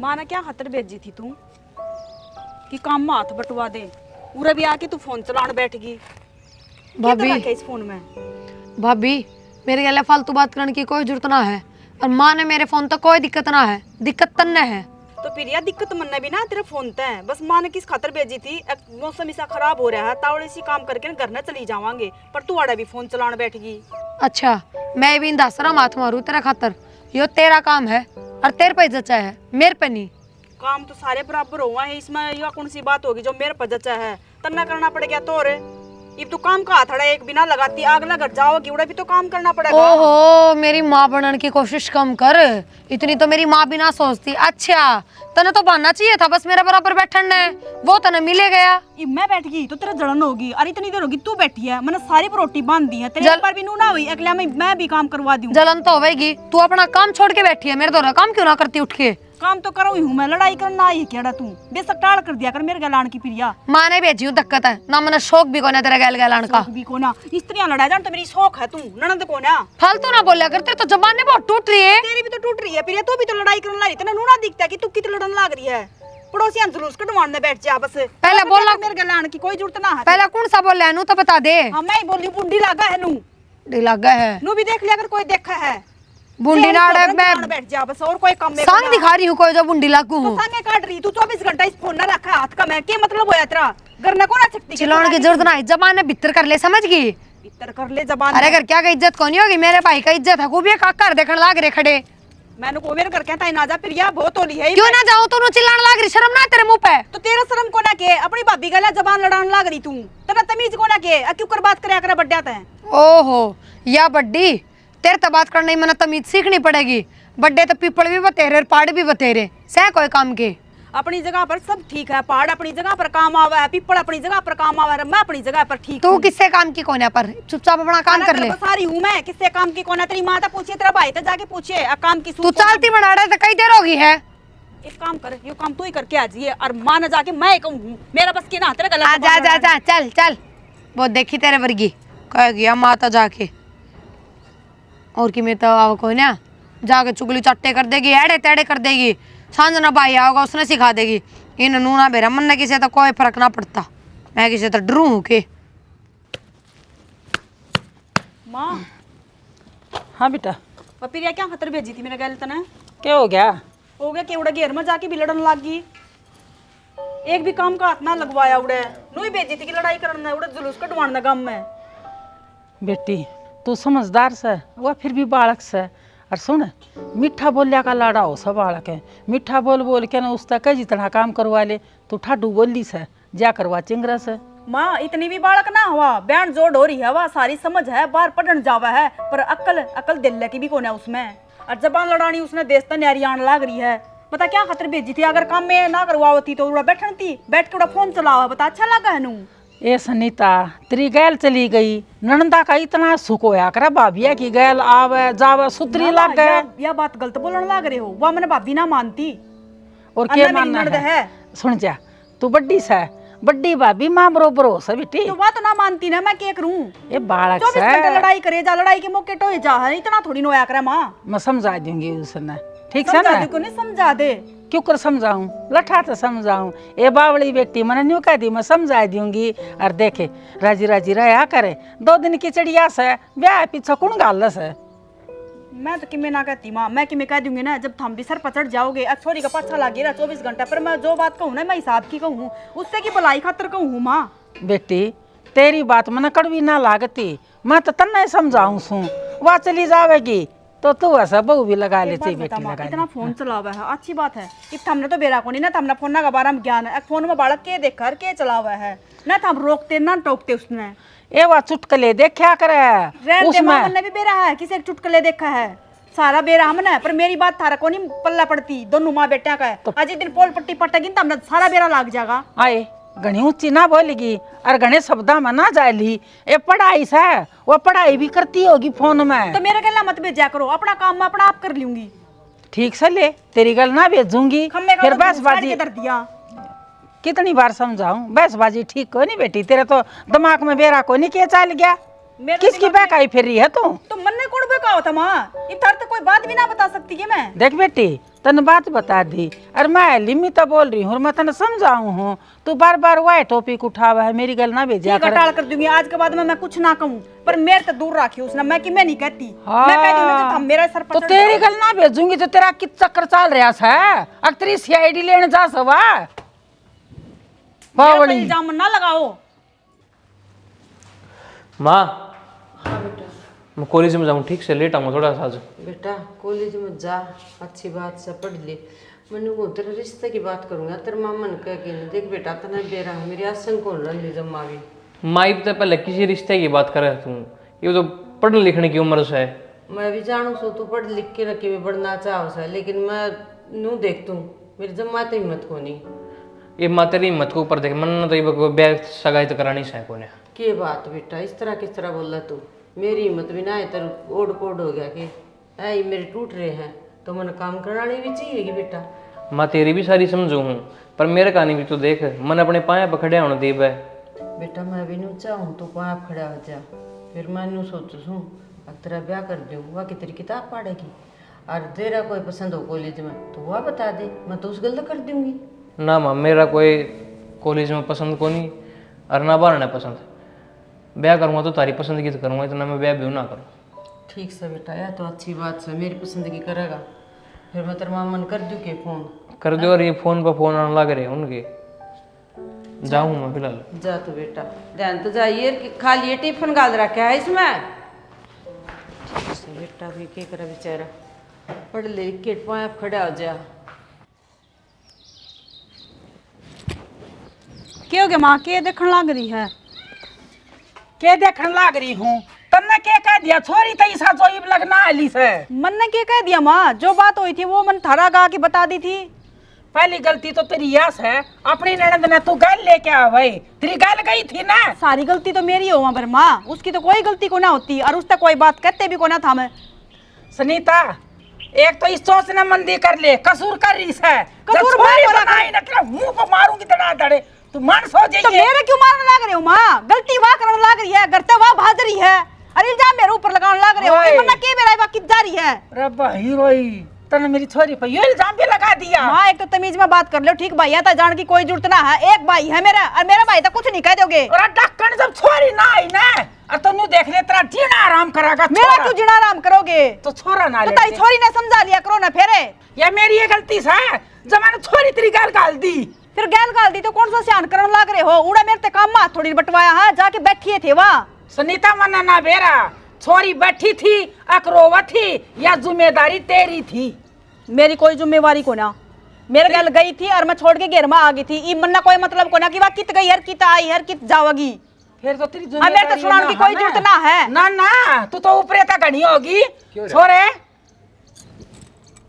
माँ ने क्या खातर भेजी थी तू कि काम में हाथ बटवा दे। पूरा भी आके तू फोन चलाने बैठ गई। भाभी क्या इस फोन में भाभी मेरे गले फालतू बात करने की कोई जरूरत ना है। और माँ ने मेरे फोन तो कोई दिक्कत ना है, दिक्कत तन्ने है। तो फिर यार दिक्कत मनना भी ना तेरे फोन ते है। बस माँ ने किस खातर भेजी थी, मौसम ऐसा खराब हो रहा है, तावड़े सी काम करके घर न चली जावांगे, पर तू आड़ा भी फोन चलाने बैठ गई। अच्छा मैं भी इन दासरा माथ मारू तेरा खातर, यो तेरा काम है और तेरे पे जचा है, मेरे पे नहीं। काम तो सारे बराबर हुआ है, इसमें यह कौन सी बात होगी जो मेरे पर जचा है तन्ना करना पड़ेगा। तो रे ये तो काम का हाथड़ा एक बिना लगाती आग लग जाओगी, उड़ा भी तो काम करना पड़ेगा। ओहो मेरी माँ बनने की कोशिश कम कर, इतनी तो मेरी माँ भी ना सोचती। अच्छा तने तो बनना चाहिए था बस मेरे बराबर बैठन ने, वो तने मिले गया। मैं बैठ गई तो तेरा जलन होगी, और इतनी देर होगी तू बैठी है, मैंने सारी पर रोटी बांध दी है, तेरे पर भी नू ना हुई, अगला मैं भी काम करवा दूं। जलन तो होगी, तू अपना काम छोड़ के बैठी है, मेरे द्वारा काम क्यों ना करती उठ के। काम तो करो ही हूं मैं, लड़ाई करना आई केड़ा तू बेसक टाल कर दिया कर मेरे गलान की प्रिया। माँ ने भेजी हूँ दिक्कत है ना, मैंने शौक भी कोना तेरा गैल गैलान का भी कोना स्त्रियां लड़ा जान तो मेरी शौक है, तू ननद कोना फालतू ना बोलिया करते, तो जबान बहुत टूट रही है। तेरी भी तो टूट रही है प्रिया, तू भी तो लड़ाई करने लगी, तेना नूना दिखता है कि तू कितनी लड़न लग रही है। पड़ोसियां जुलूस कटवाने बैठ जा बस, पहले बोलना मेरे गलान की कोई जरूरत ना है। पहले कौन सा बोल नू तो बता दे। हां मैं ही बोली बुंडी लागा है नू, लगा है नू भी देख लिया अगर कोई देखा है। बुंडी नाड़क मैं बैठ जा बस, और कोई काम में सांग दिखा रही हूँ कोई जो बुंडी लागू हूँ। सांगे काट रही तू 24 घंटा इस फोन ना रखा हाथ का, मैं क्या मतलब होया तेरा घर ना कोना सकती चिल्लाने की जरूरत नहीं, जबान में भीतर कर ले, समझ गई। भीतर कर ले जबान। अरे घर क्या का इज्जत कौन होगी, मेरे भाई का इज्जत है, खूब ये काकर देखने लाग रहे खड़े। मैंने को मेरे घर कहता है ना जा प्रिया बहुत होली है। क्यों ना जाऊं, तू चिल्लाने लाग रही, शर्म ना तेरे मुंह पे। तो तेरा शर्म कोना के अपनी भाभी गला जबान लड़ाने लाग रही तू, तेरा तमीज कोना के क्यों कर बात करया करे बड्डा ते। ओहो या बड्डी तेरे तो बात करने मैंने तमीज सीखनी पड़ेगी। बड्डे तो पीपल भी बतेरे पहाड़ भी बतेरे सह कोई काम के। अपनी जगह पर सब ठीक है, पहाड़ अपनी जगह पर काम आवा है, पीपल अपनी जगह पर काम आवा है, मैं अपनी जगह पर ठीक। तू किससे काम की कोने पर, चुपचाप अपना काम कर ले। सारी हूं मैं, किससे काम की कोना, तेरी माँ तो पूछे, तेरा भाई तो जाके पूछे काम की। तू चलती बना रहा है कई देर होगी है। एक काम कर, ये काम तू ही करके आ जाइए, और माँ न जाके मैं कहूँ मेरा बस की ना तेरे गला। जा जा जा चल चल, वो देखी तेरे वर्गी कह गया माता जाके, और कि मैं तो आओ कोई ना जाके चुगली चट्टे कर देगी, एड़े तेड़े कर देगी। सांजना भाई आओगा उसने सिखा देगी। इन नूना बेरा मन ने किसी तो कोई फर्क ना पड़ता, मैं किसी तो डरू हूँ के। माँ हाँ बेटा पपीरिया क्या खतर भेजी थी मेरे गैल तना, क्या हो गया। हो गया कि उड़ा घेर में जाके भी लड़न लग गई, एक भी काम का हाथ ना लगवाया, उड़े नू ही भेजी थी कि लड़ाई करना, उड़े जुलूस कटवाना गम में। बेटी तू समझदार से वह फिर भी बालक से, और सुन मीठा बोलिया का लाड़ा हो सब बालक है, मीठा बोल बोल के ना उस तक जितना काम करवा ले, तू ठाडू बोली से जा करवा चिंगरा से। माँ इतनी भी बालक ना हुआ, बैंड जोड़ हो रही है, वह सारी समझ है, बाहर पढ़न जावा है, पर अकल दिल की भी कौन है उसमें, और जबान लड़ानी उसने देश तैयारी आने लग रही है। बता क्या खतर भेजी थी, अगर काम में ना करवाती तो उड़ा बैठन थी, बैठ के उड़ा फोन चलावा, बता अच्छा लगा है नू। ए सनीता तेरी गैल चली गई, ननंदा का इतना सुख होया करे, भाभिया की गैल आवे जावे सुतरी लग गए। यह बात गलत बोलने लग रहे हो, वह मैंने भाभी ना मानती, और क्या मानना है। सुन जा तू बड्डी से, बड्डी भाभी माँ बरोबर हो सब बेटी, तो वह तो ना मानती ना, मैं क्या करूं। ये बालक 24 से घंटे लड़ाई करे जा, लड़ाई के मौके टोए जा, इतना थोड़ी नोया करे माँ। मैं समझा दूंगी उसने, ठीक है ना। क्यों नहीं समझा दे, क्यों कर समझाऊं, लठा तो समझाऊं। ए बावड़ी बेटी मैंने न्यू कह दी, मैं समझा दूंगी। और देखे राजी राजी रहा करे, 2 दिन की चिड़िया से ब्याह पीछे कौन गाल से। मैं तो किमें ना कहती माँ, मैं किमें कह दूंगी ना, जब थम भी सर पचड़ जाओगे, छोरी का पाछा लगे रहा 24 घंटा, पर मैं जो बात कहूँ ना मैं हिसाब की कहूँ, उससे की भलाई खातर कहूँ माँ। बेटी तेरी बात मैंने कड़वी ना लागती, मैं तो तन्ने समझाऊं सू, वह चली जावेगी तो तू ऐसा बहू भी लगा लेती बेटी लगा। इतना फोन चलावा है अच्छी बात है, इतना हमने तो बेरा को नहीं ना, हमने फोन ना के बारे में ज्ञान है, फोन में बालक के देख कर के चलावा है ना, हम रोकते ना टोकते उसने। ए वह चुटकले देखा करे उसमें हमने भी बेरा है, किसी एक चुटकले देखा है, सारा बेरा हमने, पर मेरी बात थारा को नहीं पल्ला पड़ती, दोनों माँ बेटिया का है। तो आज दिन पोल पट्टी पटेगी तो हमने सारा बेरा लाग जाएगा। आए घनी ऊंची ना बोलेगी और घने शब्दा में ना जाएली, ए पढ़ाई से वो पढ़ाई भी करती होगी फोन में। तो मेरे गला मत भेजा करो, अपना काम मैं अपना आप कर लूंगी। ठीक से ले, तेरी गल ना भेजूंगी, फिर बहसबाजी कर दिया। कितनी बार समझाऊं, बहसबाजी ठीक को नहीं बेटी, तेरे तो दिमाग में बेरा को नहीं क्या चल गया, किसकी बहकाई फिर रही है तू। तो मन ने कौन बहकाओ था माँ, इधर तो कोई बात भी ना बता सकती है मैं। देख बेटी तन बात बता दी। अरे मैं लिमिता बोल रही हूँ, मैं तने समझाऊँ हूँ, तू बार बार वही टॉपिक उठावा है, मेरी गल ना भेजा ठीक है, टाल कर दूंगी। आज के बाद में मैं कुछ ना कहूँ, पर मेरे तो दूर रखी उसने। मैं कि मैं नहीं कहती, मैं कहती हूँ ना, जब मेरा सर तो पर तेरी गल ना भेजूंगी तो तेरा कित चक्कर चल रहा है। अक्तरी सीआईडी लेने जा सवा बावड़ी। इल्जाम ना लगाओ। माँ मैं कॉलेज में जाऊँ, ठीक से लेट आऊँगा थोड़ा सा आज। बेटा कॉलेज में जा, अच्छी बात से पढ़ ले। मैंने वो तेरे रिश्ते की बात करूंगा, तेरे मामा ने कह के नहीं। देख बेटा तना बेरा है, मेरी आसन कौन रन ले जमा भी। माँ तो पहले किसी रिश्ते की बात करे तू, ये तो पढ़ने लिखने की उम्र से है। मैं भी जानू सो तू पढ़ लिख के रखे भी बढ़ना चाहो सा, लेकिन मैं नू देख तू मेरी जमा तो हिम्मत को नहीं। ये माँ तेरी हिम्मत को ऊपर देख, मन तो ये ब्याह सगाई तो करानी से को ने। के बात बेटा इस तरह किस तरह बोला तू? मेरी हिम्मत भी ना है, तेरे ओढ़ कोड हो गया कि ऐ मेरे टूट रहे हैं, तो मैंने काम करानी भी चाहिए कि बेटा। माँ तेरी भी सारी समझू हूँ, पर मेरे कहानी भी तो देख, मन अपने पाए पर खड़े होने दीब है। बेटा मैं भी नू चाहूँ तो पाँव खड़ा हो जा, फिर मैं नू सोचू हूँ अब तेरा ब्याह कर दूँ, वह कि तेरी किताब पढ़ेगी, और तेरा कोई पसंद हो कॉलेज में तो वह बता दे, मैं तो उस गलत कर दूँगी। ना माँ मेरा कोई कॉलेज में पसंद को नहीं, और ना बाहर ना पसंद। ब्याह करूँगा तो तारी पसंद की तो करूँगा, इतना मैं ब्याह भी ना करूँ। ठीक से बेटा, यह तो अच्छी बात है, मेरी पसंद की करेगा। फिर मैं तेरे मामा कर दूँ के फ़ोन कर दो, और ये फोन पर फोन आने लग रहे उनके। जाऊँ मैं फिलहाल। जा तो बेटा, ध्यान तो जाइए कि खाली ये टिफिन गाल रखा है इसमें। ठीक से बेटा भी क्या करे बेचारा, पढ़ ले के पाँव खड़ा हो जा। क्या हो गया माँ, के देखने लग रही है? के देखने लाग रही हूँ? तन्ने के कह दिया छोरी तो ईसा जोइब लगना आली से। मन ने क्या कह दिया माँ? जो बात हुई थी वो मन थारा गा के बता दी थी। पहली गलती तो तेरी यस है, अपनी ननद ने तू गल लेके आ भाई, तेरी गल गई थी ना। सारी गलती तो मेरी हो पर माँ, उसकी तो कोई गलती को ना होती, और उससे कोई बात कहते भी को ना था। मैं सुनीता, एक तो इस सोच ने मंदी कर ले, कसूर कर रही है। कसूर बनाई ना तेरा मुंह पर मारूंगी धड़ा धड़े, तू मन सो जाइए। तो मेरे क्यों मारने लग रहे हो माँ? गलती वाह करने लग रही है, करते वाह भाज रही है, अरे इल्जाम मेरे ऊपर लगाने लग रहे हो। ये मन्ना के मेरा वाह कित जा रही है? रब्बा हीरोई, तने मेरी छोरी पर ये इल्जाम भी लगा दिया। माँ एक तो तमीज में बात कर लो, ठीक भाई था जान की कोई जरूरत ना है, एक भाई है मेरा, और मेरा भाई तो कुछ नहीं कह दोगे। और डक्कन जब छोरी ना आई ना, और तन्नू देख ले तेरा जीना आराम करागा। मेरा क्यों जीना आराम करोगे? तो छोरा ना तो ले। तारी छोरी ने समझा लिया करो ना फेरे। ये मेरी ये गलती है, जब मैंने छोरी तेरी गाल गाल दी। फिर गैल गाल दी तो कौन सा सियान करने लग रहे हो? उड़ा मेरे ते काम में थोड़ी बटवाया है, जाके बैठिए थे वहाँ। सुनीता मना ना बेरा, छोरी बैठी थी अकरोवा थी, या जिम्मेदारी तेरी थी? मेरी कोई जिम्मेवारी को ना, मेरे गल गई थी और मैं छोड़ के घेर में आ गई थी। ई मन्ना कोई मतलब को ना कि वह कित गई हर कित आई हर कित जावगी। फिर तो तेरी हाँ, मेरे तो सुनाने की कोई जरूरत ना है। ना ना, तू तो ऊपरे तक घनी होगी। छोरे,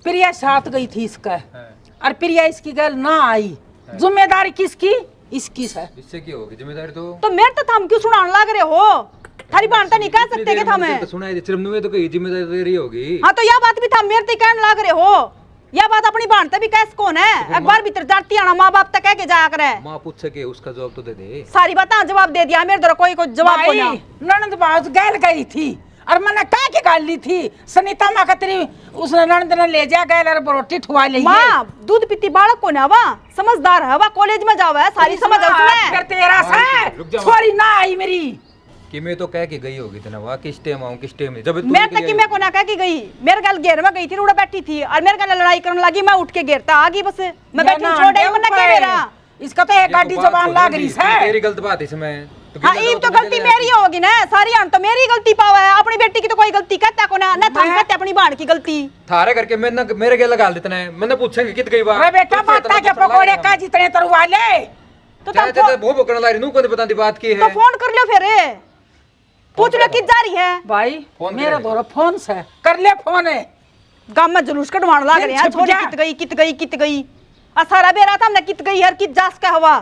प्रिया साथ गई थी इसका, और प्रिया इसकी गल ना आई, जिम्मेदारी किसकी? इसकी है। इससे क्या होगी जिम्मेदारी? तो मेरे तो थम क्यों सुनाने लग रहे हो? थारी बात तो नहीं कह सकते कि था मैं। तो सुना है सिर्फ नुए तो कहीं जिम्मेदारी तेरी होगी। हाँ तो यह बात भी था मेरे तो कहने लग रहे हो, यह बात अपनी बाण भी कैस कौन है? एक बार भीतर जाती आना, माँ बाप तक कह के जाया करे। माँ पूछ सके उसका जवाब तो दे दे। सारी बातें जवाब दे दिया, मेरे तरह कोई जवाब को ना। ननद बाज गैल गई थी, और मैंने कह के गाल ली थी सुनीता माँ का तेरी उसने ननद ने ले जा गए और रोटी ठुआ ली। माँ दूध पीती बालक को ना, वहाँ समझदार है, वहाँ कॉलेज में जावा है, सारी समझ है उसमें। तेरा से छोरी ना आई मेरी कि मैं तो कह के गई होगी तना वाह किस टाइम आऊं किस टाइम नहीं। जब तू मेरे तक की मैं को ना कह के गई, मेरे गल घेर में गई थी, उड़ा बैठी थी और मेरे गल लड़ाई करने लगी, मैं उठ के घेरता आ गई, बस मैं बैठी छोड़ आई। मन्ना क्या मेरा? इसका तो एक गाड़ी जबान लाग रही है। तेरी गलत बात है इसमें। हाँ ये तो गलती मेरी होगी ना, सारी आन तो मेरी गलती पावा है, अपनी बेटी की तो कोई गलती कहता को ना, ना थम कहते अपनी बाण की गलती। थारे करके मैं ना मेरे गल लगा देते हैं, मैंने पूछेंगे कित गई बात। अरे बेटा माता के पकोड़े का जितने तरुआ ले तो चाहे तब तो वो करने लाई नू को पता दी बात की तो है। फोन कर लो फिर, पूछ लो कित जा रही है। भाई फोन मेरा करे। दोरा फोन से कर ले फोन है। गांव में जुलूस कटवाने लग रहे हैं, छिप छोरी जा। कित गई कित गई कित गई, सारा बेरा था हमने कित गई हर कित जास का हवा।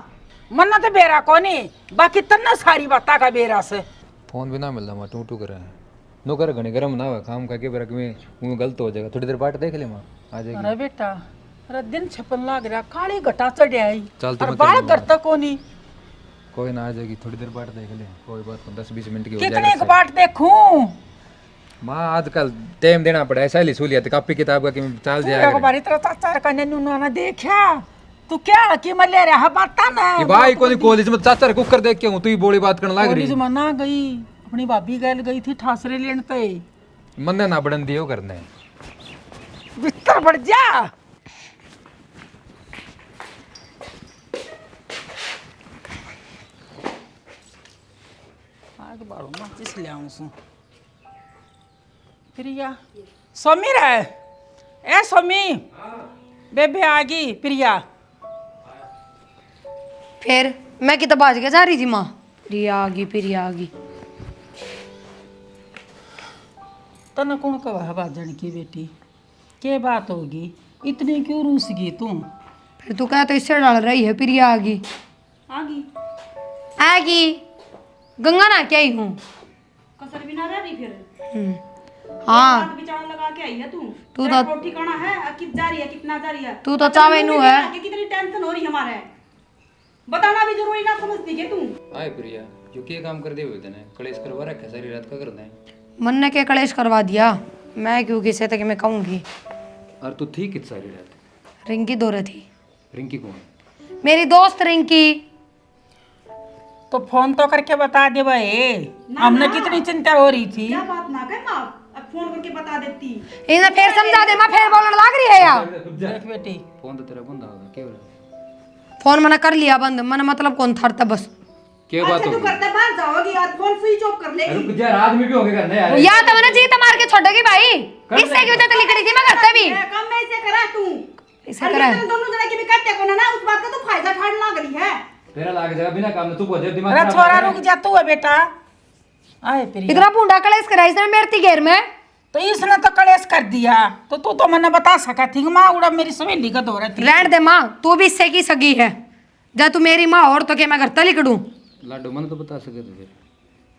मन्ना तो बेरा कोनी, बाकी तन्ना सारी बाता का बेरा से। फोन भी ना मिलता माँ टू टू करे नो कर घने गरम ना हुआ काम का के बेरा में गलत हो जाएगा। थोड़ी देर बाट देख ले माँ आ जाएगी। अरे बेटा अरे दिन छपन लाग रहा, काली घटा चढ़ आई चलती और मत बाल चलो। करता कोनी। कोई ना आ जाएगी, थोड़ी देर बाट देख ले, कोई बात नहीं 10-20 मिनट की हो कितने जाएगा। बाट देखूं? माँ आजकल टाइम देना पड़ा है, सहेली सूलियत कापी किताब का कि चाल एक जाएगा बारी तेरा चाचा का ने देखा तू क्या कि मैं ले रहा बता ना कि भाई कोई कॉलेज में चाचा कुकर देख के हूँ तू ही बोली बात करने लग कॉलेज रही में ना गई, अपनी भाभी गई थी ठासरे लेने ते मन ना बढ़न दियो करने बिस्तर बढ़ जा। आग बाड़ू माचिस ले आऊं सु प्रिया समीर है ए समी बेबे आ गई प्रिया। फिर मैं कितना बाज के जा रही थी माँ, प्रिया आ गई। तना कौन कहा बाजन की बेटी के बात होगी, इतनी क्यों रूस गई तू? फिर तू कह तो इससे डाल रही है, प्रिया आ गई गंगा ना क्या ही हूँ। कसर भी ना रही फिर हाँ हाथ बिचारा लगा के आई है तू तू तेरा तो- कोई ठिकाना है कित जा रही है कितना जा रही है तू तो चावे नू है। कि कितनी टेंशन हो रही है हमारे, बताना भी जरूरी ना समझती के तू। आए प्रिया जो के काम कर दे हुए थे कलेश करवा रखा सारी रात का कर दे मन ने क्या कलेश करवा दिया, मैं क्यों किसे तक मैं कहूँगी। और तू थी कित सारी रात? रिंकी दो रही थी, रिंकी कौन? मेरी दोस्त रिंकी। तो फोन तो करके बता दे भाई, हमने कितनी चिंता हो रही थी। क्या बात ना कर माँ, अब फोन करके बता देती। इन्हें फिर समझा दे, मैं फिर बोलने लग रही है यार। देख बेटी फोन तो तेरा बंद होगा क्या हो रहा? फोन मैंने कर लिया बंद, मैंने मतलब कौन था बस। क्या बात अच्छा तू होगी? करते बाहर जाओगी यार, फोन स्विच ऑफ कर लेगी। रुक जा, रात में भी होगे करने यार। या तो मैंने जीत मार के छोड़ोगी भाई, इससे क्यों तो लिख रही थी मैं करते भी काम में इसे करा तू, इसे करा है। दोनों जने की भी करते को ना उस बात का तू फायदा ठाड़ लग रही है। तेरा लाग जाएगा बिना काम में, तू बहुत दिमाग अरे खराब छोरा कर रुक जा तू है बेटा। आए प्रिया इतना बूढ़ा कलेश करा इसने मेरती घेर में। तो इसने तो कलेश कर दिया, तो तू तो मैंने बता सका थी माँ उड़ा मेरी सवेली का दो रही थी। रहने दे माँ, तू भी इससे की सगी है, जा तू मेरी माँ और तो क्या मैं घर तली करूं। लाडो मन तो बता सके तो फिर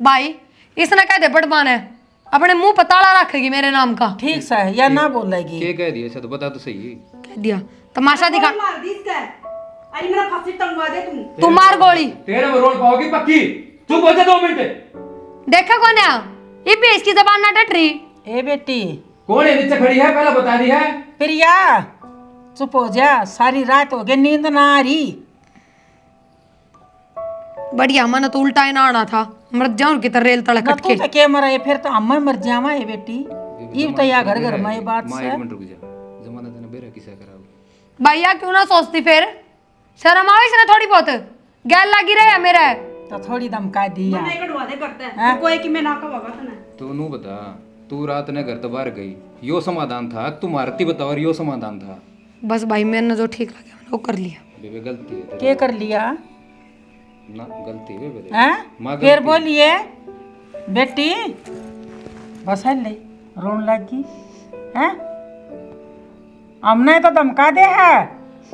भाई इसने कह दे बड़बान है, अपने मुंह पर ताला रखेगी मेरे नाम का। ठीक सा है या ना बोलेगी? के कह दिया ऐसा तो बता तो सही। कह दिया तमाशा दिखा, गोली मार दी इसका, अरे मेरा फांसी टंगवा दे तू। तू मार गोली। तेरे में रोल पाओगी पक्की, चुप हो जा 2 मिनट। देखा कौन है ये भी इसकी जबान ना डट रही। ए बेटी कौन है नीचे खड़ी है पहले बता दी है? प्रिया चुप हो जा, सारी रात हो गई नींद ना आ रही। बढ़िया मैंने तो उल्टा ही ना आना था, मर जाऊं की तरह रेल ना तड़कट तू के। तो के मरा है फिर तो हम मर जावा है बेटी। ये तो या घर घर में ये बात माँ से 1 मिनट रुक जा, जमाना तेने बेरा किसा कराओ। भैया क्यों ना सोचती फिर, शर्म आओ इसने थोड़ी बहुत, गैल लगी रहे मेरा। तो थोड़ी धमका दिया। मैं कटवा दे करते हैं कोई कि मैं ना कहवा तने। तू नू बता, तू रात ने घर तो बाहर गई, यो समाधान था? तू मारती बता और यो समाधान था? बस भाई मैंने जो ठीक लगा मैंने वो कर लिया। बेबे गलती है तेरी। के कर लिया ना गलती है बेबे। हैं? माँ फिर गलती। बोलिए बेटी बस है ले रोन लगी हैं? हमने तो धमका दे है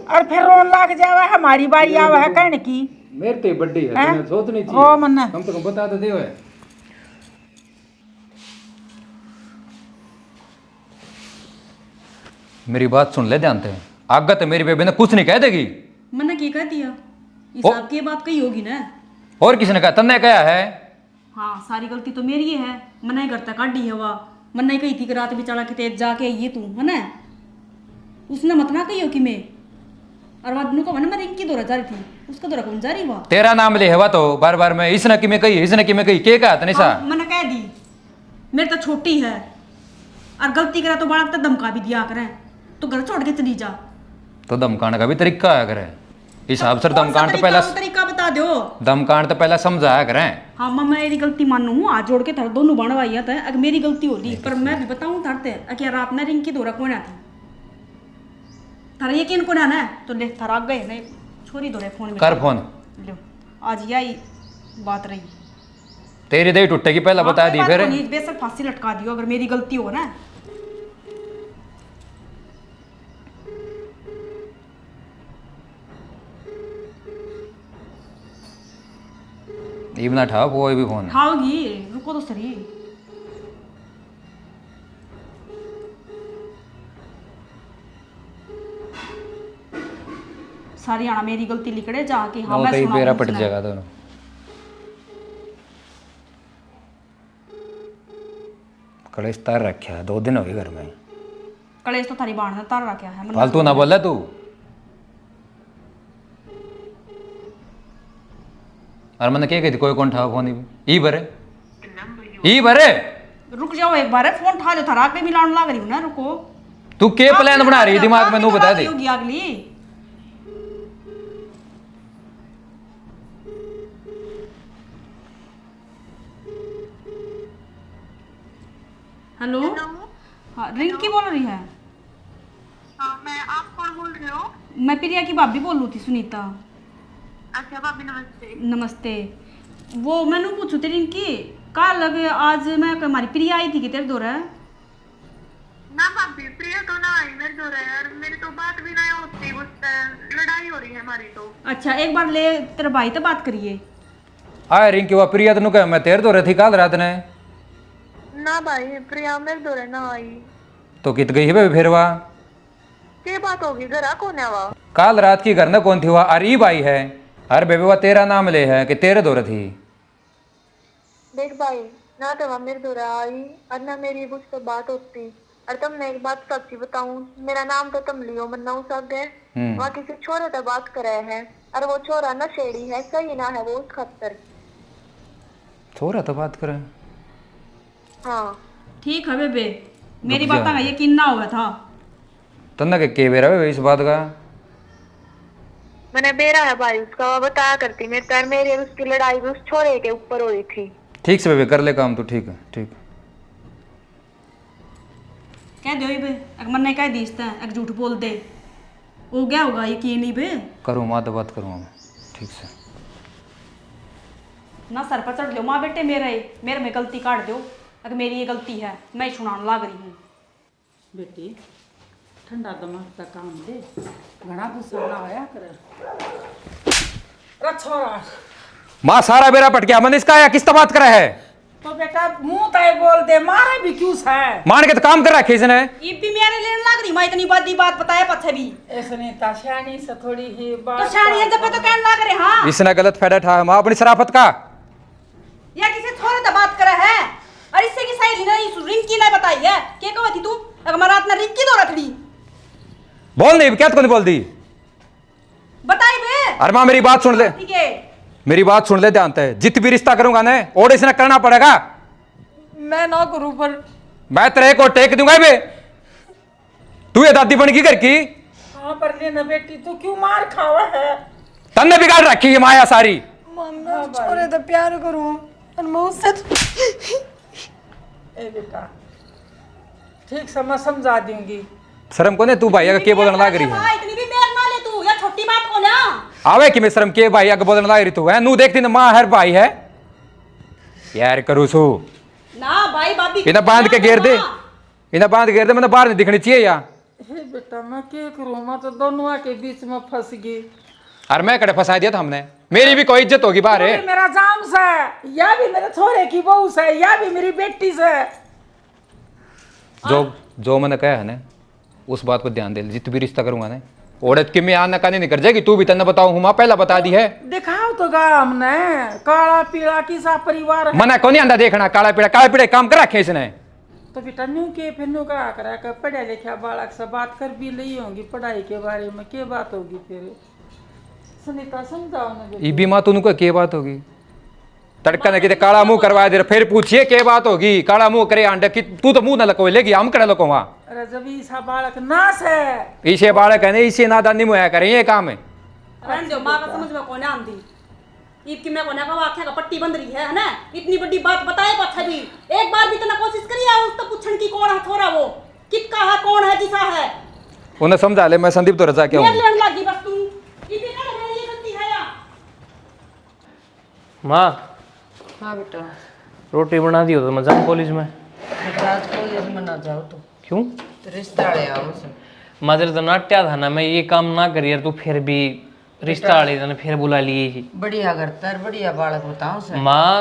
और फिर रोन लग जावे, हमारी बारी आवे है कहने की। मेरे तो बड्डी है, हैं? तूने सोचनी ओ चाहिए, मन्ना कम से कम बता तो दे। मेरी बात सुन ले जानते हैं, आगे तो मेरी बेबे ने कुछ नहीं कह देगी। मैंने की कह दिया, हिसाब की बात कही होगी ना। और किसने कहा? तन्ने कहा है? हाँ सारी गलती तो मेरी ही है, मैंने घर तक काटी है वह, मैंने कही थी कि रात बिचारा के तेज जाके ये तू है ना, उसने मत ना कही हो कि मैं और बाद को मैं रिंकी दौरा जा रही थी, उसका दौरा कौन जा रही वह। तेरा नाम ले हवा तो बार बार मैं इसने कि मैं कही, इसने कि मैं कही, के कहा तनिषा? मैंने कह दी मेरी तो छोटी है और गलती करा तो बड़ा तो धमका भी दिया करें, तो घर छोड़ के चली जा। तो दमकाने का भी तरीका है करे, हिसाब से दमकान तो पहला तरीका बता दो। दमकान तो पहला समझाया करें। हाँ मैं मेरी गलती मानू हूँ, हाथ जोड़ के थारे दोनों बनवाई था, अगर मेरी गलती होती पर मैं भी बताऊँ थारते कि रात में रिंकी दौरा कौन थी, थारा यकीन कौन है तो ले थारा गए नहीं छोरी दौरे फोन में कर फोन। लो आज यही बात रही। तेरी दही टूटेगी पहला बता दी फिर। बेशक फांसी लटका दियो अगर मेरी गलती हो ना। इबना ठा कोई भी फोन। खाओगी रुको तो सही। सारी आना मेरी गलती लिखड़े जाके हाँ मैं कहीं सुना पेरा पट जाएगा दोनों। कलेश तार रखा है 2 दिन हो गए घर में। कलेश तो थारी बाण ने तार रखा है मतलब फालतू ना बोल तू। और मैंने क्या कहती कोई कौन ठा फोन ई भरे रुक जाओ एक बार फोन उठा लो थारा के मिलान लाग रही हूं ना रुको। तू क्या प्लान बना रही है दिमाग में नू बता दे। होगी अगली हेलो हाँ रिंकी बोल रही है। मैं आप कौन बोल रहे हो? मैं प्रिया की भाभी बोल रही थी सुनीता। अच्छा भाभी नमस्ते। नमस्ते। वो मैंने पूछू थी रिंकी कल लगे आज मैं हमारी प्रिया आई थी कि तेरे दौरा ना भाभी प्रिया तो ना आई मेरे दो रहे यार, मेरी तो बात भी ना होती, बस लड़ाई हो रही है हमारी तो। अच्छा एक बार ले तेरे भाई तो बात करिए। आए रिंकी वो प्रिया तेन कह मैं तेरे दो रही थी कल रात ने। ना भाई प्रिया मेरे दो रहे ना आई। तो कित गई है फिर वहाँ क्या बात होगी घर आ कौन है वहाँ? कल रात की घर न कौन थी वहाँ अरे भाई है अरे बेबे वह तेरा नाम ले है कि तेरे दो थी। देख भाई ना तो वहाँ मेरे दो रहे आई और ना मेरी उससे बात होती। और तुमने एक बात सच्ची बताऊं, मेरा नाम तो तुम लियो मन्ना सब है। वहाँ किसी छोरे से बात करे है और वो छोरा नशेड़ी है, सही ना है वो उस खतर। छोरा तो बात करे। हाँ ठीक है बेबे मेरी बात का यकीन ना हुआ था। तन्ना के बेरा वे इस बात का मैंने बेरा है भाई उसका, वो बताया करती मेरे पैर मेरी उसकी लड़ाई भी उस छोरे के ऊपर हुई थी। ठीक से बेबे कर ले काम तो ठीक है ठीक। कह दो बे अगर मन कह दी एक झूठ बोल दे हो गया होगा यकीन नहीं बे। करूँ माँ तो बात करूँ मैं ठीक से ना सर पर चढ़ लो माँ बेटे मेरे में गलती काट दो अगर मेरी ये गलती है मैं सुनाने लाग रही हूँ। बेटी ठंडा दिमाग का काम दे घना गुस्सा ना आया कर। छोरा माँ सारा बेरा पट गया मन इसका आया किस बात करा है। तो बेटा मुंह ताई बोल दे मारे भी क्यों है मान के तो काम कर रखा इसने। ये भी मेरे लेने लाग रही मैं इतनी बड़ी बात बताया पत्थर भी ऐसने ताशानी से थोड़ी ही तो बात शानी है जब तो कहने लाग रहे हाँ इसने गलत फायदा उठाया माँ अपनी शराफत का। या किसी थोड़े तो बात करे है और इससे की सही नहीं रिंकी ने बताई है क्या कहो थी तू अगर मैं रात में रिंकी दो रख ली बोल नहीं क्या तो बोल दी बताई बे। अरे माँ मेरी बात सुन ले ठीक है मेरी बात सुन ले ध्यान से जित भी रिश्ता करूंगा ना और इसने करना पड़ेगा। मैं ना करूं पर मैं तेरे को टेक दूंगा बे तू ये दादी बन की घर की। हाँ पर लेना बेटी तू क्यों मार खावा है तन्ने बिगाड़ रखी है माया सारी। मम्मी छोरे तो प्यार करूं और मैं उससे ए बेटा ठीक से मैं समझा दूंगी। शर्म को ने तू भाई के बोलने लाग रही है। माँ इतनी भी मेर ना ले तू या छोटी बात को ना आवे कि मैं शर्म के भाई के बोलने लाग रही तू है नू देखती ना माँ हर भाई है यार करू सू ना भाई बाबी इन्हें बांध के घेर दे इन्हें बांध के घेर दे मैंने बाहर नहीं दिखनी चाहिए या। हे बेटा मैं क्या करूं मैं तो दोनों के बीच में फंस गई। और मैं कड़े फंसा दिया था हमने मेरी भी कोई इज्जत होगी बाहर ये मेरा जाम से या भी मेरे छोरे की बहू से या भी मेरी बेटी से जो मैंने कहा है ना उस बात को ध्यान दे जित भी रिश्ता करूंगा ना औरत की मैं आना कानी नहीं कर जाएगी तू भी तन्ने बताऊं माँ पहला बता दी है। दिखाओ तो गा हमने काला पीला किसा परिवार है। मना कौन आंदा देखना काला पीड़ा काम कर रखे इसने। तो बेटा न्यू के फिर न्यू करा करा कर पढ़ा लिखा बालक से बात कर भी ली होगी पढ़ाई के बारे में क्या बात होगी फिर सुनीता समझाओ ना बेटी। ई भी माँ तू को क्या बात होगी तड़का ने कहते काला मुंह करवा दे फिर पूछिए क्या बात होगी काला मुंह करे आंडे की तू तो मुंह ना लको लेगी हम करे लको वहां। अरे जब ईसा बालक नाश है इसे बालक है इसे नादानी मुया करें ये काम है। रहने दो माँ का समझ में कौन आम थी ईद की मैं कोने का वाक्य का पट्टी बंद रही है ना इतनी बड़ी बात बताए पत्थर भी एक बार भी तो कोशिश करी है उस तो पूछन की कौन है थोड़ा वो किसका है कौन है किसा है उन्हें समझा ले मैं संदीप तो रजा क्या मेरे हूँ। लेने लगी बस तू इतनी कर मेरी गलती है या माँ हाँ बेटा रोटी बना दी हो तो मैं जाऊँ कॉलेज में। बेटा आज कॉलेज में ना जाओ क्यों तो रिश्ता वाले आओ से माजरे तो नाट्या था ना मैं ये काम ना करी यार तू फिर भी रिश्ता वाले ने फिर बुला लिए ही। बढ़िया करता है बढ़िया बालक बताओ से माँ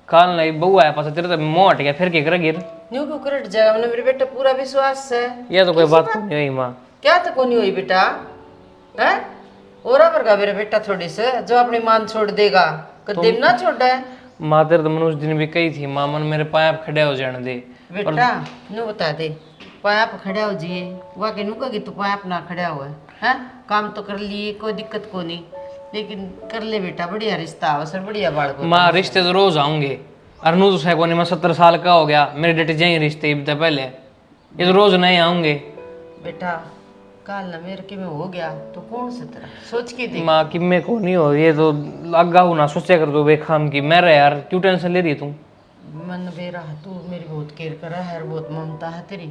काल नहीं बहू आया पास तेरे तो मुँह हट गया फिर क्या करेगी न्यू क्यों करट जाएगा मैंने मेरे बेटे पूरा विश्वास है। यह तो कोई बात नहीं हुई माँ। क्या तो कोनी हुई बेटा है और पर का मेरा बेटा थोड़ी से जो अपनी मान छोड़ देगा कदम ना छोड़ा है। माँ तेरे तो मनुष्य दिन भी कही थी माँ मन मेरे पाया खड़े हो जाने दे बेटा नु बता दे पाप खड़ा हो जिए वह के नु कगी तू पाप ना खड़ा हुआ है काम तो कर लिए कोई दिक्कत को नहीं लेकिन कर ले बेटा बढ़िया रिश्ता अवसर बढ़िया बाल को माँ रिश्ते तो रोज आऊंगे और नू तो सैकोनी मैं 17 साल का हो गया मेरे डैडी जाए रिश्ते इब पहले ये तो रोज नहीं आऊंगे। बेटा काल ना मेरे के में हो गया तो कौन से तरह सोच के देख। माँ कि मैं को नहीं हो ये तो लगा हूँ ना सोचा कर दो बेखाम की मैं रहा यार क्यों टेंशन ले रही तू। मन बेरा तू मेरी बहुत केयर कर रहा है और बहुत ममता है तेरी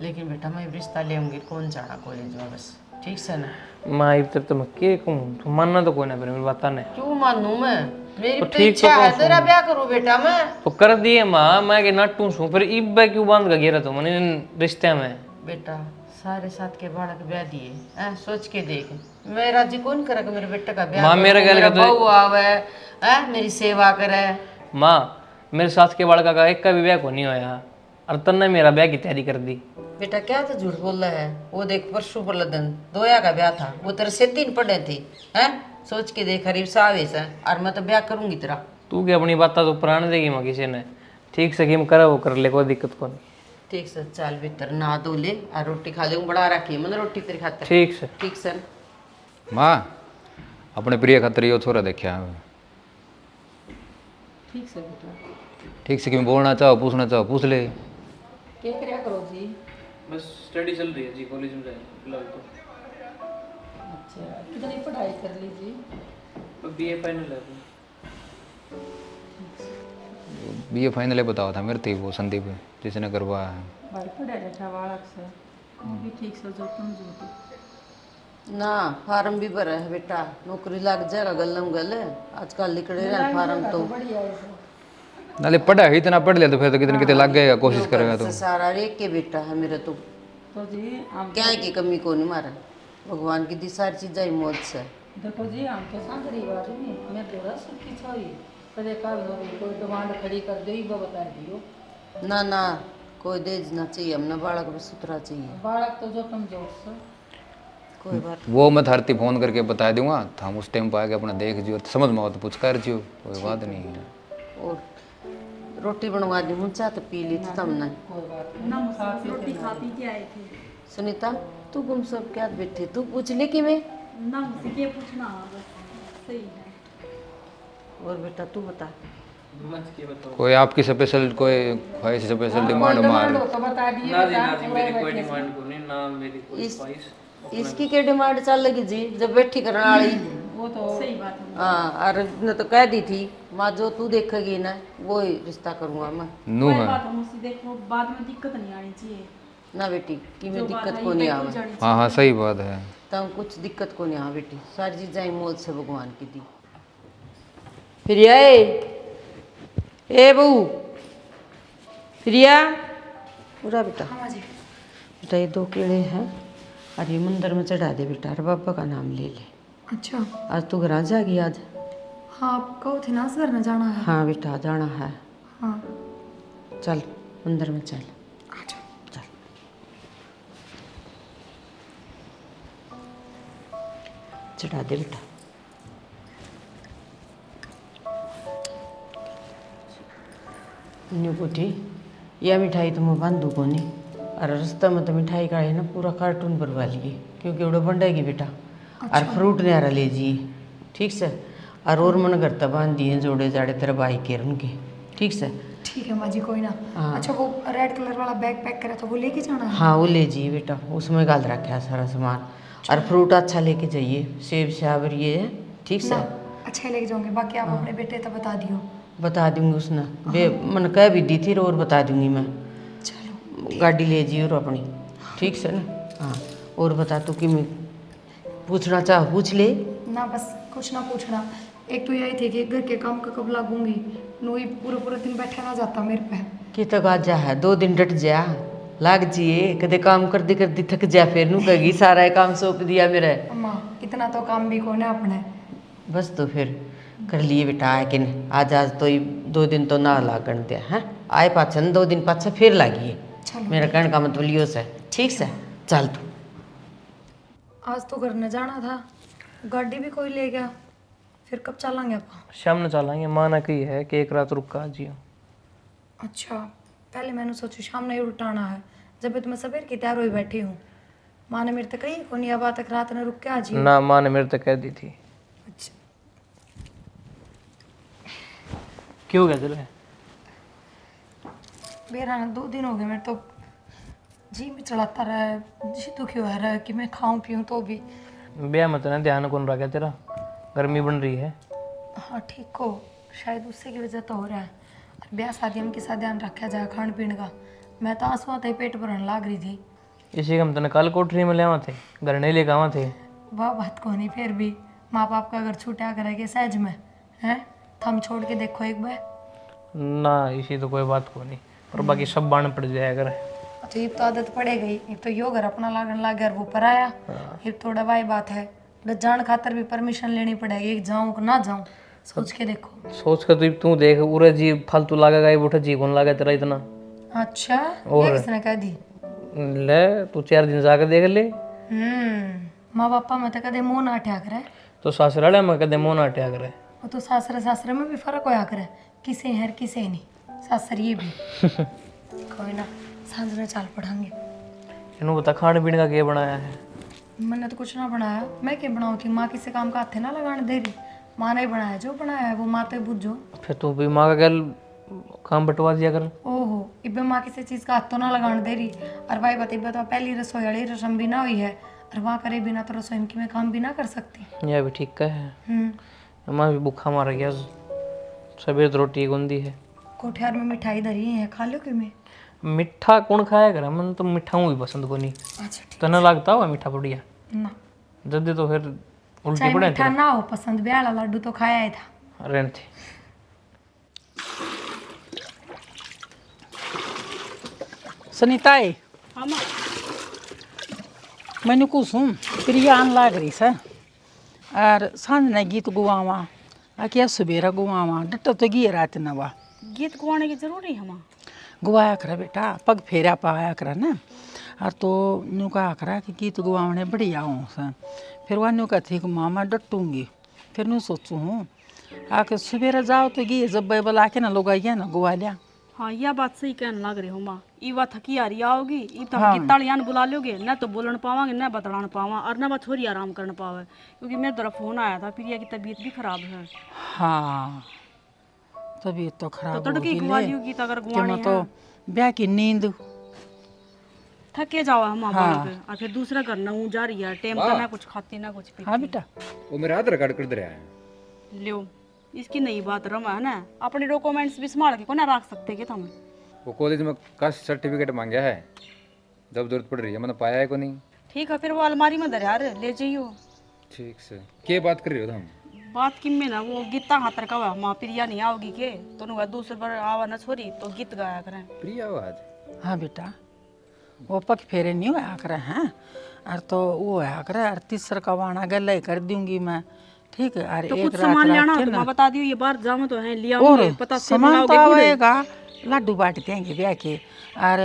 लेकिन बेटा मैं रिश्ता ले आऊंगी कौन जाना कॉलेज में बस ठीक से ना। माँ इब तो मैं के कहूँ तू मानना तो कोई ना फिर मेरी बात ने क्यों मानू मैं मेरी तो तो ठीक इच्छा तो है कौन तेरा ब्याह करूँ बेटा मैं तो कर दिए माँ मैं के नट्टू छू फिर इब क्यों बांध का गिरा तो मैंने रिश्ते में। बेटा सारे साथ के बालक ब्याह दिए हैं सोच के देख मैं राजी कौन करेगा मेरे बेटे का ब्याह माँ, मेरे करूं, ख्याल का मेरा तो- बहू आवे हैं मेरी सेवा करे। माँ मेरे साथ के बड़का का एक का भी ब्याह को नहीं होया और तन्ने मेरा ब्याह की तैयारी कर दी। बेटा क्या तो झूठ बोल रहा है वो देख परसों पर दिन दोया का ब्याह था वो तेरे से 3 पढ़े थे हैं सोच के देख करीब सावेस है और मैं तो ब्याह करूंगी तेरा। तू क्या अपनी बात तो प्राण देगी माँ किसी ने ठीक से गेम करा वो कर ले कोई दिक्कत को नहीं। ठीक से चाल भीतर नहा धो ले और रोटी खा ले बड़ा रखी मैंने रोटी तेरी खातर ठीक से ठीक से माँ अपने प्रिय खातर यो छोरा देखा ठीक से बेटा ठीक से क्यों बोलना चाहो पूछना चाहो पूछ ले। क्या क्या करो जी। बस स्टडी चल रही है जी कॉलेज में फिलहाल तो अच्छा कितनी पढ़ाई कर ली जी। बीए फाइनल है। बीए फाइनल बताओ था मेरे थे वो संदीप जिसने करवाया है। भाई पढ़ा लिखा बालक से वो भी ठीक से जो तुम जो ना फार्म भी भरा है बेटा नौकरी लग जाएगा गलम गल आजकल निकले रहे फार्म तो बढ़िया है। नाले पढ़ा है इतना पढ़ लिया तो फिर तो कितने कितने लग गएगा कोशिश करेगा तो। सारा एक के बेटा है मेरा तो तो जी हम क्या की कमी को नहीं मारा भगवान की दी सारी चीज़ें ही मौज से। देखो जी हम तो सा गरीब आदमी मैं थोड़ा सबकी छोरी कदे काल हो कोई डिमांड खड़ी कर दो ही वो बता दियो। ना ना कोई देज ना चाहिए हमने बालक भी सुथरा चाहिए बालक तो जो तुम जोड़ सो कोई बात वो मैं हरती फोन करके बता दूंगा तो हम उस टाइम पर आके अपना देख जियो समझ में आओ तो पूछ कर जियो कोई बात नहीं है। और रोटी बनवा दी मुझा तो पी ली थी तुमने। ना मुझसे रोटी खा पी के आए थे। सुनीता तू गुम सब क्या बैठे तू पूछ ले कि मैं ना मुझसे क्या पूछना बस सही है। और बेटा तू बता कोई आपकी स्पेशल कोई ख्वाहिश स्पेशल डिमांड मार तो बता दिए ना जी ना जी मेरी कोई डिमांड को नहीं ना मेरी कोई इस ख्वाहिश। इसकी क्या डिमांड चल लगी जी जब बैठी करने वाली वो तो सही बात है। हाँ और ने तो कह दी थी माँ जो तू देखेगी ना वो ही रिश्ता करूँगा मैं। नू कोई है। बात है मुझसे देखो बाद में दिक्कत नहीं आनी चाहिए। ना बेटी कि मैं जो बात दिक्कत है को ये नहीं बिल्कुल आवे जानी हाँ हाँ सही बात है। तब कुछ दिक्कत को नहीं आ बेटी सारी चीज़ें मौज से भगवान की दी। फिर ए बहू प्रिया पूरा बेटा बेटा ये 2 केले हैं और ये मंदिर में चढ़ा दे बेटा और बाबा का नाम ले ले। अच्छा आज तू घर आ जाएगी आज। हाँ आप कहो थे ना इस घर न जाना है। हाँ बेटा जाना है हाँ चल मंदिर में चल अच्छा चल चढ़ा दे बेटा। न्यू कुटी यह मिठाई तो मैं बांधू को नहीं और रास्ता में तो मिठाई का है ना पूरा कार्टून भरवा लिए क्योंकि उड़ा बंडेगी बेटा और फ्रूट न्यारा ले जिए ठीक से और मन करता बांध दिए जोड़े जाड़े तेरे भाई के उनके ठीक से। ठीक है माँ जी कोई ना। हाँ। अच्छा वो रेड कलर वाला बैग पैक करा था वो लेके जाना है। हाँ वो ले जाइए बेटा उसमें गाल रखा है सारा सामान और फ्रूट अच्छा लेके जाइए सेब साबर ये है ठीक से। ना, अच्छा ही लेके जाऊंगी बाकी आप अपने बेटे तक बता दियो। बता दूंगी उसने बे मन कह भी दी थी और बता दूंगी मैं। चलो गाड़ी ले जाइए और अपनी ठीक से ना। हाँ और बता तू कि मैं पूछना चाह पूछ ले। ना बस कुछ ना पूछना एक तो यही थी कि घर के काम का कब लागूंगी नोई पूरा पूरा दिन बैठा ना जाता मेरे पे। कि तक आज जा है 2 दिन डट जा लाग जिए कदे काम करती करती थक जा फिर नू कहेगी सारा काम सौंप दिया मेरे। अम्मा इतना तो काम भी कोई ना अपने। बस तो फिर कर लिए बेटा आए कि नहीं आज तो ही 2 दिन तो ना लागण दिया है आए पाछा 2 दिन पाछा फिर लागिए चलो मेरा कहने का मतलब लियो से ठीक से चल तू। आज तो घर न जाना था गाड़ी भी कोई ले गया फिर कब चलेंगे आप। शाम में चलेंगे माना की है कि एक रात रुक कर जियो। अच्छा पहले मैंने सोचू शाम ने उल्टाना है, जब तो मैं सवेर की तैयार हुई बैठी हूँ। माँ ने मेरे तक कही को नहीं, अब तक रात ने रुक के आ जी। ना माँ ने मेरे तक कह दी थी। अच्छा क्यों हो गया दिल में? मेरा 2 दिन हो गए, मेरे तो जी भी चलाता रहा, जी दुखी हो रहा है कि मैं खाऊं पीऊं तो भी। ब्याह मत ना, ध्यान कौन रहा गया तेरा? गर्मी बन रही है। हाँ ठीक हो, शायद उससे की वजह तो हो रहा है। और ब्याह शादी में किसा ध्यान रखा जाए खान पीने का। मैं तो आंसू आते ही पेट भरने लाग रही थी। इसी हम तने कल कोठरी में ले आवा थे, घर नहीं लेके आवा थे। वह बात को नहीं, फिर भी माँ बाप का अगर छूटा करेंगे सहज में है, थम छोड़ के देखो एक बार। ना इसी तो कोई बात को नहीं, पर बाकी सब बाण पड़ जाया करे। तो ये तो आदत पड़े गई, एक तो यो घर अपना लागन लाग गया, वो पर आया। ये थोड़ा भाई बात है, जान खातर भी परमिशन लेनी पड़ेगी, एक जाऊं कि ना जाऊं, सोच के देखो। सोच कर तू देख, उरे जी फालतू लागेगा, ये बूढ़ा जी कौन लागे तेरा इतना। अच्छा ये किसने कह दी? ले तू 4 दिन जाकर देख ले। माँ बापा में तो कदे मुंह ना अट्या करे, तो सासराले में कदे मोह ना हटिया करे। वो तो सासरे सासरे में भी फर्क होया करे, किसे है किसे नहीं, सासर ये भी। कोई ना, सांझ में चाल पढ़ांगे। इन्हों बता खाने पीने का क्या बनाया है? मैंने तो कुछ ना बनाया, मैं क्या बनाऊँ थी? माँ किसी काम का हाथ ना लगाने दे रही, माँ ने बनाया जो बनाया है वो माँ तो बुझो। फिर तू भी माँ का गल काम बंटवा दिया कर। ओहो, इब्बे माँ किसी चीज़ का हाथ तो ना लगाने दे रही। और भाई बात इब्बे तो पहली रसोई वाली रसम भी ना हुई है, और वहाँ करे बिना तो रसोई में मैं काम भी ना कर सकती। यह भी ठीक का है। माँ भी भूखा मार गया, सवेर तो रोटी गंदी है। कोठियार में मिठाई धरी है, खा लो क्यों? मैं मीठा कौन खाया कर? मन तो मीठा हूँ भी पसंद को नहीं। अच्छा ठीक तने लगता हुआ मीठा बढ़िया? ना, जल्दी तो फिर उल्टी चाहे पड़े मीठा ना हो पसंद, ब्याह वाला लड्डू तो खाया ही था। रहने थे। सुनीताए, हाँ माँ। मैंने कुछ हूँ प्रिया आन लाग रही से, और सांझ ने गीत गुआवा आ क्या सुबेरा गुआवा डट तो गिए रात नवा गीत गुआने की जरूरी है माँ? गुआया करा बेटा, पग फेरा पाया करा ना। और तो न्यू कहा करा कि गीत गुआवने बढ़िया हूँ सा। फिर वह न्यू कहती कि मामा डटूंगी। फिर न्यू सोचू हूँ आके सुबेरा जाओ तो गी जब बैबल आके ना लोग आइए ना गुआ लिया। हाँ यह बात सही कहने लग रही हो माँ। ईवा थकी आ रही आओगी, ई तो गीत तालियान बुला लोगे, न तो बोलन पावांगे न बतलान पावा, और न बा छोरी आराम करने पावे, क्योंकि मेरे तरफ फोन आया था, प्रिया की तबीयत भी खराब है। हाँ तबीयत तो खराब तो तड़के होगी गुआ ले लियो गीत अगर कि गुआनी मैं तो है। ब्याह की नींद थके जाओ हम और फिर दूसरा करना हूँ जा रही है, टाइम तो ना कुछ खाती ना कुछ पीती। हाँ बेटा, वो मेरा आधार कार्ड कर दे रहा है। लियो इसकी नई बात रमा है ना, अपने डॉक्यूमेंट्स भी संभाल के को ना रख सकते क्या तुम? वो कॉलेज में कास्ट सर्टिफिकेट मांगा है, जब जरूरत पड़ रही है, मैंने पाया है को नहीं। ठीक है फिर वो अलमारी में धर यार, ले जाइयो। ठीक से क्या बात कर रही हो तुम? बात किम में ना, वो गीता हाथ रखा हुआ माँ प्रिया नहीं आओगी के तो नुआ दूसरे पर आवा ना छोरी तो गीत गाया करें। प्रिया आज हाँ बेटा वो पक फेरे नहीं होया करे हैं, और तो वो होया करे, और तीसरा का वाणा गले कर दूंगी मैं। ठीक है, और तो एक कुछ रात सामान लेना रख हो के तो ना, माँ बता दियो, ये बाहर जाऊँ तो है लिया और पता से सामान तो मंगाओगे पूरे। आवेगा, लड्डू बांट देंगे ब्याह के। और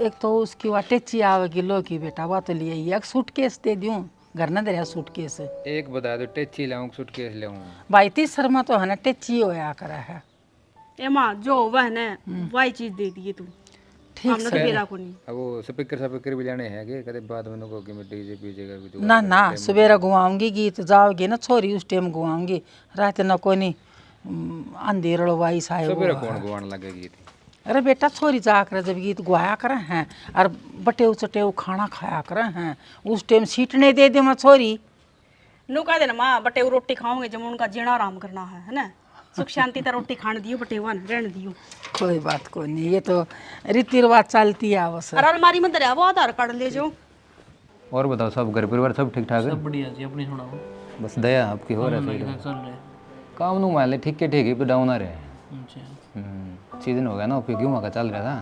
एक तो उसकी वह टेची आवेगी लो की बेटा, वह तो लिए एक सूटकेस दे दूँ, घर न दे सूटकेस। एक बता दो, टेची लाऊं सूटकेस लाऊं? भाई तीसर में तो है ना टेची होया करा है। ए माँ जो वह न वही चीज दे दिए तू, हमने तो बेरा को नहीं। अब वो स्पीकर भी लेने हैं कि कदे बाद में नको कि मैं डीजे पीजे का कुछ ना ना सवेरा गुआऊंगी गीत, जाओगी ना छोरी उस टाइम गुआऊंगी, रात न को नहीं अंधेर वाई साए वो। सवेरे कौन गुआन लगेगी थी? अरे बेटा छोरी जाकर जब गीत गुआया करे हैं और बटे चटे खाना खाया करे हैं, उस टाइम सीटने दे दे मैं छोरी। नु कह देना माँ बटे वो रोटी खाओगे जब उनका जीना आराम करना है ना, सुख शांति तर रोटी खाने दियो बटे वन रहने दियो। कोई बात को नहीं, ये तो रीति रिवाज चलती है बस। और अलमारी में दरिया वो आधार कार्ड ले जाओ। और बताओ सब घर परिवार सब ठीक ठाक है? सब बढ़िया जी, अपनी सुनाओ। बस दया आपकी हो रहा है। चल रहे काम नु मान ले ठीक है पे डाउन आ रहे। अच्छा। सीजन हो गया ना, फिर गेहूँ का चल रहा था,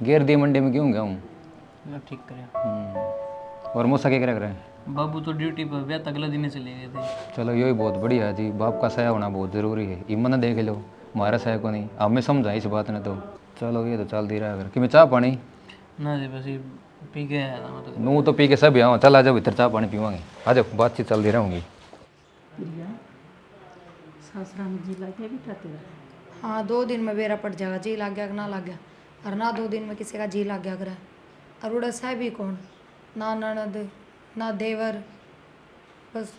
गेर दी मंडी में गेहूँ गया हूँ। ठीक करे। और मौसा क्या कर रहे हैं? बाबू तो ड्यूटी पर ब्याह अगले दिन से ले गए थे। चलो यही बहुत बढ़िया है जी, बाप का सहाय होना बहुत ज़रूरी है। इमन देख लो हमारा सहाय को नहीं, अब मैं समझा इस बात ने तो। चलो ये तो चलती रहा अगर कि मैं चाह पानी ना जी, बस पी के आया था मतलब। नू तो पी के सब यहाँ चल, आ जाओ भीतर चाह पानी पीवांगे, आ जाओ बातचीत चलती रहूँगी। हाँ 2 दिन में बेरा पड़ जाएगा, जी लग गया कि ना लग गया। और ना 2 दिन में किसी का जी लग गया करे। और उड़ा है भी कौन, ना ननद ना देवर, बस।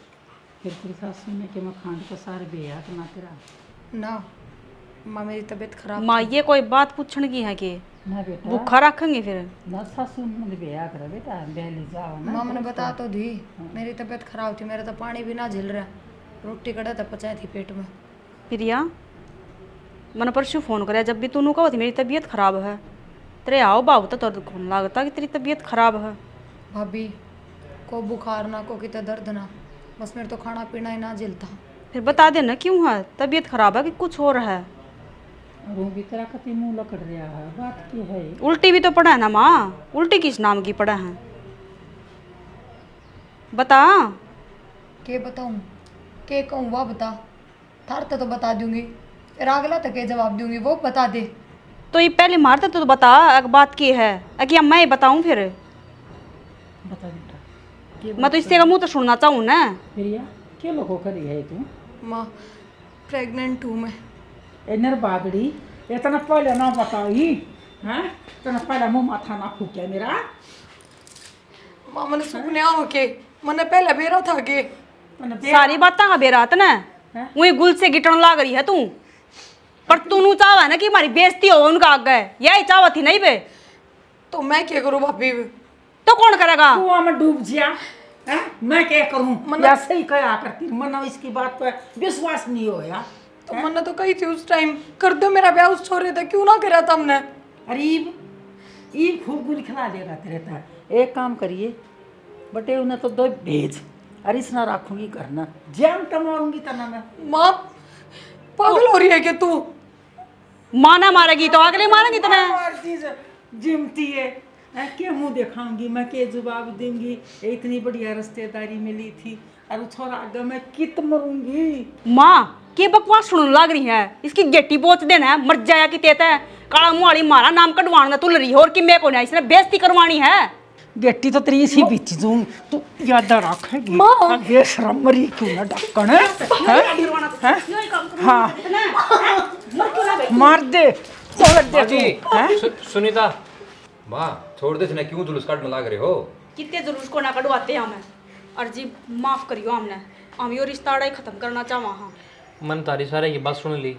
फिर तेरी सासू ने कि मैं खांड का सारे बेया तो ना तेरा ना माँ मेरी तबीयत खराब माँ ये कोई बात पूछने की है कि ना बेटा भूखा रखेंगे फिर? ना सासू ने बेया कर बेटा बेली जाओ ना माँ मैंने बता तो दी, मेरी तबीयत खराब थी, मेरा तो पानी भी ना झिल रहा, रोटी कड़ा था पचाई थी पेट में। प्रिया मैंने परसों फोन कराया जब भी तूने कहा थी मेरी तबीयत खराब है, तेरे आओ बाबू तो तुझे कौन लगता कि तेरी तबीयत खराब है? भाभी को बुखार ना को कितना दर्द ना, बस मेरे तो खाना पीना ही ना झिलता। फिर बता देना क्यों है, तबीयत खराब है कि कुछ और है? और वो भी तेरा कति मुंह लकड़ रहा है, बात की है? उल्टी भी तो पड़ा है ना माँ, उल्टी किस नाम की पड़ा है? बता। के बताऊँ के कहूँ, वह बता, थार तो बता दूंगी, फिर अगला तक के जवाब दूंगी, वो बता दे। तो ये पहले मारते तो बता एक बात की है कि अब मैं बताऊं फिर? बता बेटा मैं तो इससे का मुंह तो सुनना चाहूँ ना। प्रिया के लोगों करी है तू? माँ प्रेग्नेंट हूँ मैं। एनर बागड़ी इतना पहले ना बताई हैं, इतना पहले मुंह माथा ना फूके मेरा। माँ मैंने सुपने आओ के, मैंने पहले बेरा था के। सारी बातें का बेरात ना वही गुल से गिटन लाग रही है तू, पर तू चाहवा है ना कि हमारी बेइज्जती हो उनका आगे, यही चाहवा थी नहीं बे? तो मैं क्या करूँ भाभी? तो कौन करेगा? कुआं में डूब जिया हैं, मैं क्या करूं? ऐसे ही कहा करती मना, इसकी बात पर विश्वास नहीं होया। तो मैंने तो कही थी उस टाइम कर दो मेरा ब्याह उस छोरे था, क्यों ना करा था हमने? अरे ईब खूब गुल खिला देगा तेरे तक। एक काम करिए बटे उन्हें तो दो भेज, अरे इसना रखूंगी करना जैम टमाऊंगी तना मैं। माँ पागल हो रही है क्या तू? माना मारेगी तो अगले मारेंगी तुम्हें। हर चीज जिमती है के मुंह दिखाऊंगी मैं, के जवाब दूंगी? इतनी बढ़िया रिश्तेदारी मिली थी और छोरा आगे मैं कित मरूंगी। माँ के बकवास सुनने लग रही है, इसकी गेटी बोच देना है, मर जाया कि तेता है काला मुंह वाली मारा नाम कटवाना तुल रही है, और कि मैं को नहीं इसने बेइज्जती करवानी है। बेटी तो तेरी इसी बीच दूं, तू याद रखेगी। माँ ये शर्म मरी क्यों ना ढक्कन है? हाँ मार दे औरत दे जी तू, हैं? सुनीता माँ छोड़ दे इसने, क्यों जुलूस काटने लाग रहे हो? कितने जुलूस को ना कटवाते हैं हमें, और जी माफ करियो हमने, हम यो रिश्ता ही खत्म करना चाहवा। हाँ मन तारी सारे की बात सुन ली।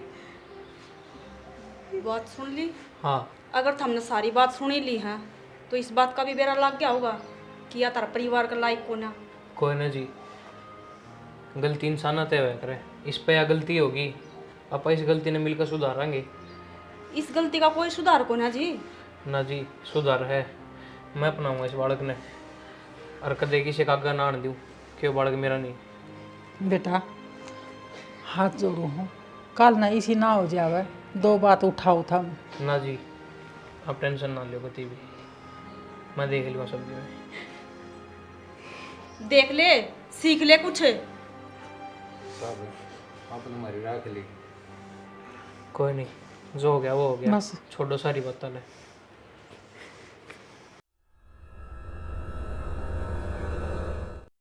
बात सुन ली? हाँ अगर हमने सारी बात सुनी ली है तो इस बात का भी बेरा लग गया होगा कि या तारा परिवार का लायक को ना। कोई ना जी, गलती इंसान तय हुआ करे, इस पे या गलती होगी आप इस गलती ने मिलकर सुधारेंगे। इस गलती का कोई सुधार को ना जी। ना जी सुधार है, मैं अपनाऊंगा इस बालक ने, और कदे किसी का आगा ना आने दूँ कि वो बालक मेरा नहीं। बेटा हाथ जोड़ू हूँ, कल ना इसी ना हो जावे, दो बात उठाओ था। ना जी आप टेंशन ना लो कभी भी, मैं देख लूँगा सब्जी में। देख ले सीख ले कुछ। सब आपने हमारी राख ली। कोई नहीं, जो हो गया वो हो गया, बस। छोड़ो सारी बात ले।